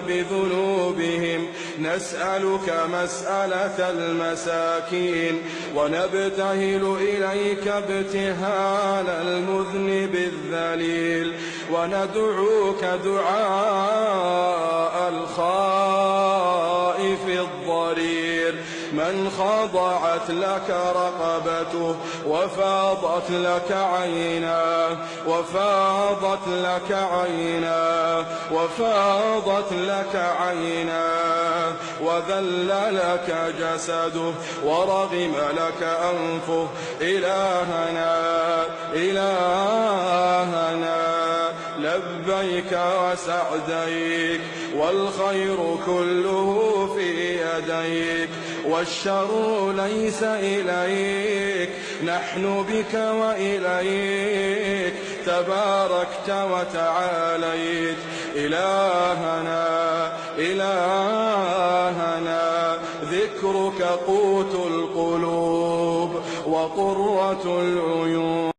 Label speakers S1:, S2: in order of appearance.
S1: بذنوبهم نسألك مسألة المساكين ونبتهل إليك ابتهال المذنب الذليل وندعوك دعاء الخائف الضرير من خضعت لك رقبته وفاضت لك عيناه وذل لك جسده ورغم لك أنفه إلهنا لبيك وسعديك والخير كله في يديك والشر ليس إليك نحن بك وإليك تباركت وتعاليت إلهنا ذكرك قوت القلوب وقرة العيون